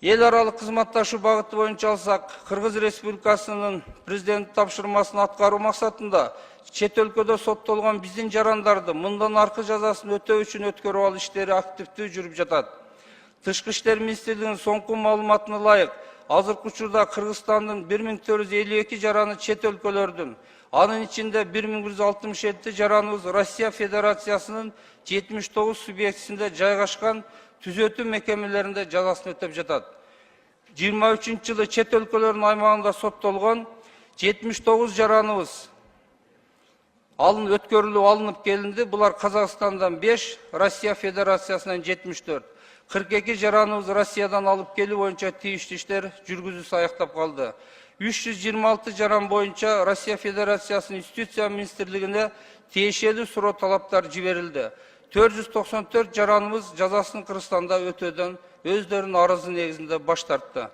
эл аралык кызматташуу багыты боюнча алсак, Кыргыз Республикасынын президент тапшырмасын аткаруу максатында чет өлкөдө соттолгон биздин жарандарды мындан аркы жазасын өтөө үчүн өткөрүп алуу иштери активдүү жүрүп жатат. Тышкы иштер министрлигинин соңку маалыматына ылайык, азыркы учурда Кыргызстандын 1452 жараны чет өлкөлөрдүн, анын ичинде 1167 жараныбыз Россия Федерациясынын 79 субъектисинде жайгашкан түзөтүү мекемелеринде жазасын өтөп жатат. 23-жылы чет өлкөлөрдүн аймагында соттолгон 79 жараныбыз өткөрүлүп алынып келинди. Булар Казакстандан 5, Россия Федерациясынан 74. 42 жараныбыз Россиядан алып келүү боюнча тийиштүү иштер жүргүзүүсү аяктап калды. 326 жаран боюнча Россия Федерациясынын Юстиция министрлигине тиешелүү суроо талаптар жиберилди. 494 жараныбыз жазасын Кыргызстанда өтөөдөн өздөрүнүн арызы негизинде баш тартты.